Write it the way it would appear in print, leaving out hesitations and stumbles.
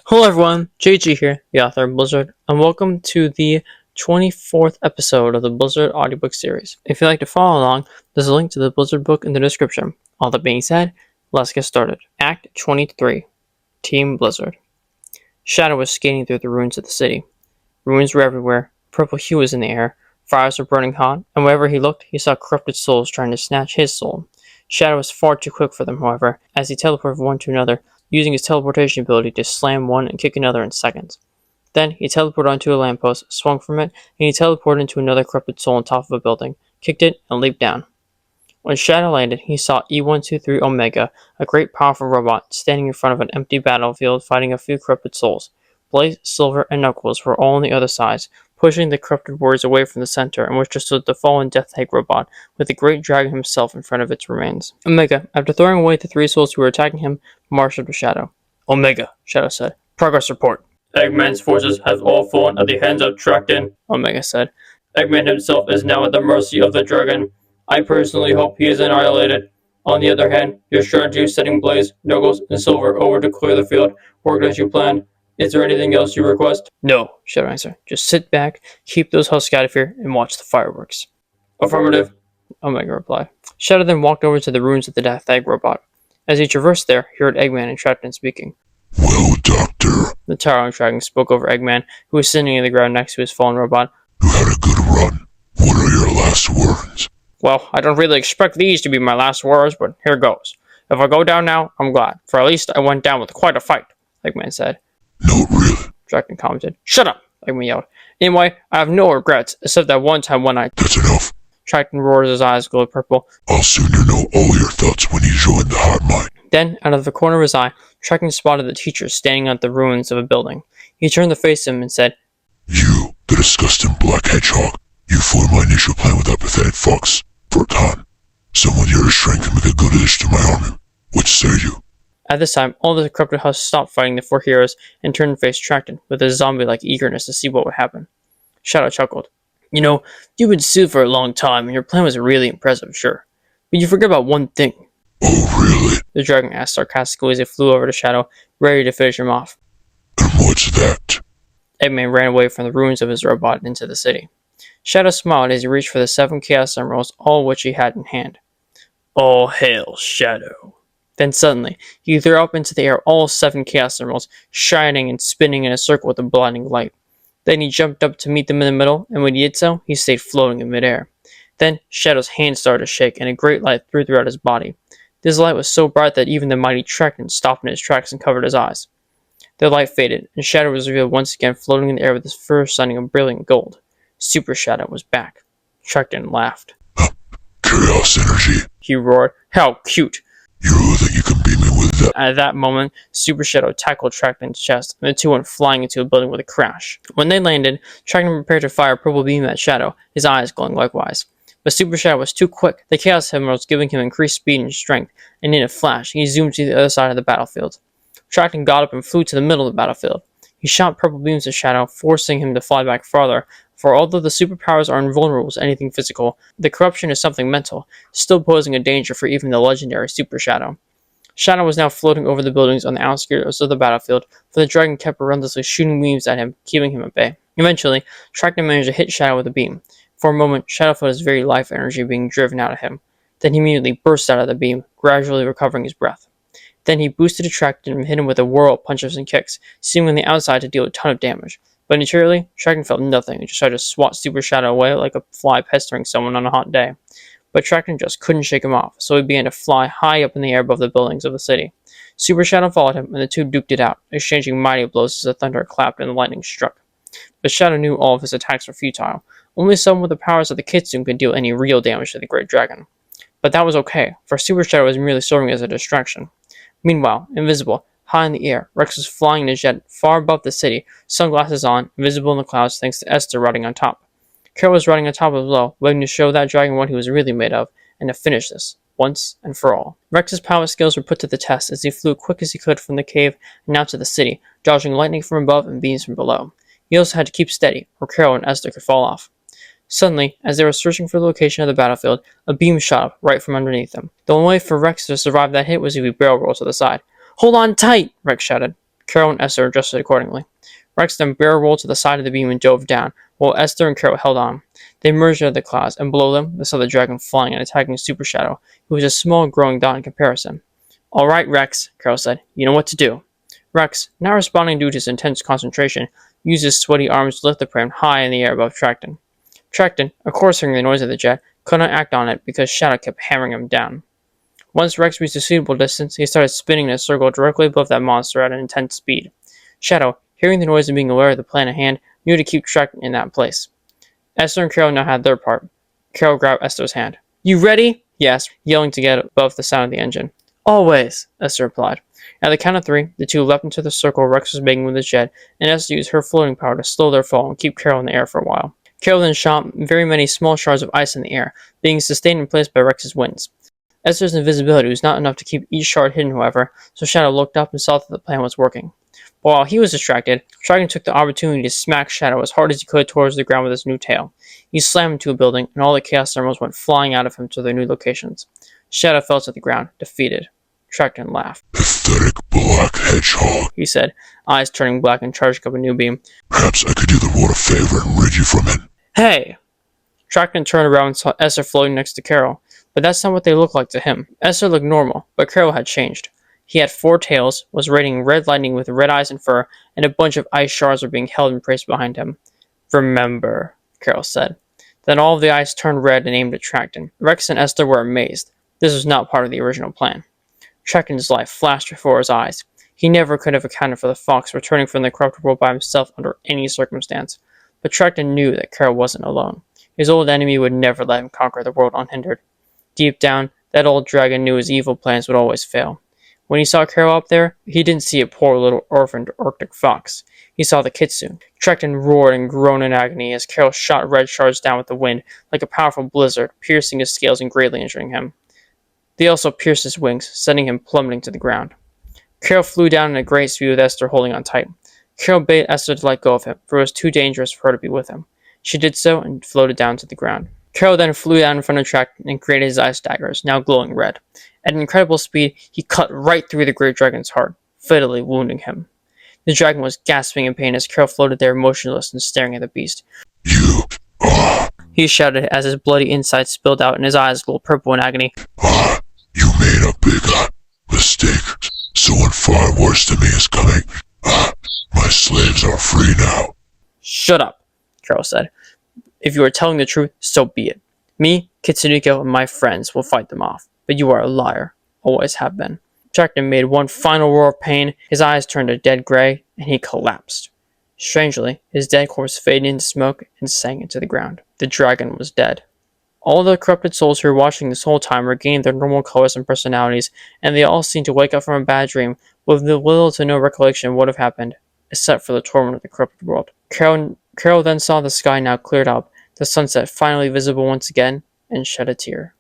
Hello everyone, JG here, the author of Blizzard, and welcome to the 24th episode of the Blizzard Audiobook series. If you'd like to follow along, there's a link to the Blizzard book in the description. All that being said, let's get started. Act 23, Team Blizzard. Shadow was skating through the ruins of the city. Ruins were everywhere, purple hue was in the air, fires were burning hot, and wherever he looked, he saw corrupted souls trying to snatch his soul. Shadow was far too quick for them, however, as he teleported from one to another, using his teleportation ability to slam one and kick another in seconds. Then he teleported onto a lamppost, swung from it, and he teleported into another corrupted soul on top of a building, kicked it, and leaped down. When Shadow landed, he saw E123 Omega, a great powerful robot, standing in front of an empty battlefield fighting a few corrupted souls. Blaze, Silver, and Knuckles were all on the other sides, pushing the corrupted warriors away from the center in which just stood the fallen Death Egg robot, with the great dragon himself in front of its remains. Omega, after throwing away the three souls who were attacking him, marshaled to Shadow. "Omega," Shadow said. "Progress report." Eggman's forces have all fallen at the hands of Trakton, Omega said. Eggman himself is now at the mercy of the dragon. I personally hope he is annihilated. On the other hand, your strategy of setting Blaze, Knuckles, and Silver over to clear the field worked as you planned. Is there anything else you request? "No," Shadow answered. "Just sit back, keep those husks out of here, and watch the fireworks." Affirmative. Omega replied. Shadow then walked over to the ruins of the Death Egg robot. As he traversed there, he heard Eggman and Trakton speaking. "Well, Doctor," The towering dragon spoke over Eggman, who was sitting in the ground next to his fallen robot. "you had a good run. What are your last words?" "Well, I don't really expect these to be my last words, but here goes. If I go down now, I'm glad, for at least I went down with quite a fight," Eggman said. "No, really." Trakton commented. "Shut up," Eggman yelled. "Anyway, I have no regrets, except that one time when I—" "That's enough. Trakton roared as his eyes glowed purple. I'll soon know all your thoughts when you join the hive mind." Then, out of the corner of his eye, Trakton spotted the teacher standing at the ruins of a building. He turned to face him and said, "You, the disgusting black hedgehog, you foiled my initial plan with that pathetic fox. For a time, someone here is trying to make a good addition to my army. What say you?" At this time, all the corrupted husks stopped fighting the four heroes and turned to face Trakton with a zombie-like eagerness to see what would happen. Shadow chuckled. "You know, you've been sealed for a long time, and your plan was really impressive, sure. But you forget about one thing." "Oh, really? The dragon asked sarcastically as it flew over to Shadow, ready to finish him off. And what's that?" Eggman ran away from the ruins of his robot into the city. Shadow smiled as he reached for the 7 Chaos Emeralds, all which he had in hand. All hail, Shadow. Then suddenly, he threw up into the air all 7 Chaos Emeralds, shining and spinning in a circle with a blinding light. Then he jumped up to meet them in the middle, and when he did so, he stayed floating in midair. Then Shadow's hand started to shake, and a great light threw throughout his body. This light was so bright that even the mighty Trakton stopped in his tracks and covered his eyes. The light faded, and Shadow was revealed once again floating in the air with his fur shining of brilliant gold. Super Shadow was back. Trakton laughed. "Chaos energy. He roared. "How cute!" You really think you can beat me with that?" At that moment, Super Shadow tackled Trakton's chest, and the two went flying into a building with a crash. When they landed, Trakton prepared to fire a purple beam at Shadow, his eyes glowing likewise. But Super Shadow was too quick, the Chaos Emeralds giving him increased speed and strength, and in a flash, he zoomed to the other side of the battlefield. Trakton got up and flew to the middle of the battlefield. He shot purple beams at Shadow, forcing him to fly back farther, for although the superpowers are invulnerable to anything physical, the corruption is something mental, still posing a danger for even the legendary Super Shadow. Shadow was now floating over the buildings on the outskirts of the battlefield, for the dragon kept relentlessly shooting beams at him, keeping him at bay. Eventually, Trakton managed to hit Shadow with a beam. For a moment, Shadow felt his very life energy being driven out of him. Then he immediately burst out of the beam, gradually recovering his breath. Then he boosted Trakton and hit him with a whirl of punches and kicks, seeming on the outside to deal a ton of damage. But interiorly, Trakton felt nothing and just tried to swat Super Shadow away like a fly pestering someone on a hot day. But Trakton just couldn't shake him off, so he began to fly high up in the air above the buildings of the city. Super Shadow followed him, and the two duked it out, exchanging mighty blows as the thunder clapped and the lightning struck. But Shadow knew all of his attacks were futile. Only someone with the powers of the Kitsune could deal any real damage to the great dragon. But that was okay, for Super Shadow was merely serving as a distraction. Meanwhile, invisible, high in the air, Rex was flying in a jet far above the city, sunglasses on, invisible in the clouds thanks to Esther riding on top. Karol was riding on top as well, waiting to show that dragon what he was really made of, and to finish this, once and for all. Rex's power skills were put to the test as he flew quick as he could from the cave and out to the city, dodging lightning from above and beams from below. He also had to keep steady, or Karol and Esther could fall off. Suddenly, as they were searching for the location of the battlefield, a beam shot up right from underneath them. The only way for Rex to survive that hit was if he barrel rolled to the side. "Hold on tight!" Rex shouted. Karol and Esther adjusted accordingly. Rex then barrel rolled to the side of the beam and dove down, while Esther and Karol held on. They merged into the clouds, and below them, they saw the dragon flying and attacking Super Shadow, who was a small growing dot in comparison. "All right, Rex," Karol said. "You know what to do." Rex, not responding due to his intense concentration, used his sweaty arms to lift the pram high in the air above Tracton. Tracton, of course hearing the noise of the jet, could not act on it because Shadow kept hammering him down. Once Rex reached a suitable distance, he started spinning in a circle directly above that monster at an intense speed. Shadow, hearing the noise and being aware of the plan at hand, knew to keep Tracton in that place. Esther and Karol now had their part. Karol grabbed Esther's hand. "You ready?" he asked, yelling to get above the sound of the engine. "Always," Esther replied. At the count of 3, the two leapt into the circle Rex was making with his jet, and Esther used her floating power to slow their fall and keep Karol in the air for a while. Karol then shot very many small shards of ice in the air, being sustained in place by Rex's winds. Esther's invisibility was not enough to keep each shard hidden, however, so Shadow looked up and saw that the plan was working. But while he was distracted, Tracton took the opportunity to smack Shadow as hard as he could towards the ground with his new tail. He slammed into a building, and all the Chaos Thermals went flying out of him to their new locations. Shadow fell to the ground, defeated. Tracton laughed. "Pathetic black hedgehog," he said, eyes turning black and charging up a new beam. "Perhaps I could do the world a favor and rid you from it." "Hey!" Tracton turned around and saw Esther floating next to Karol, but that's not what they looked like to him. Esther looked normal, but Karol had changed. He had 4 tails, was radiating red lightning with red eyes and fur, and a bunch of ice shards were being held in place behind him. "Remember," Karol said. Then all of the ice turned red and aimed at Tracton. Rex and Esther were amazed. This was not part of the original plan. Tracton's life flashed before his eyes. He never could have accounted for the fox returning from the corrupted world by himself under any circumstance. But Tracton knew that Karol wasn't alone. His old enemy would never let him conquer the world unhindered. Deep down, that old dragon knew his evil plans would always fail. When he saw Karol up there, he didn't see a poor little orphaned Arctic fox. He saw the kitsune. Tracton roared and groaned in agony as Karol shot red shards down with the wind, like a powerful blizzard, piercing his scales and greatly injuring him. They also pierced his wings, sending him plummeting to the ground. Karol flew down in a great speed with Esther holding on tight. Karol bade Esther to let go of him, for it was too dangerous for her to be with him. She did so and floated down to the ground. Karol then flew down in front of Tracton and created his ice daggers, now glowing red. At an incredible speed, he cut right through the great dragon's heart, fatally wounding him. The dragon was gasping in pain as Karol floated there motionless and staring at the beast. "You, He shouted as his bloody insides spilled out and his eyes glowed purple in agony. You made a big mistake. Someone far worse than me is coming. My slaves are free now." "Shut up," Karol said. "If you are telling the truth, so be it. Me, Kitsuniko, and my friends will fight them off. But you are a liar. Always have been." Tracton made one final roar of pain, his eyes turned a dead gray, and he collapsed. Strangely, his dead corpse faded into smoke and sank into the ground. The dragon was dead. All the corrupted souls who were watching this whole time regained their normal colors and personalities, and they all seemed to wake up from a bad dream with little to no recollection of what had happened, except for the torment of the corrupted world. Karol then saw the sky now cleared up, the sunset finally visible once again, and shed a tear.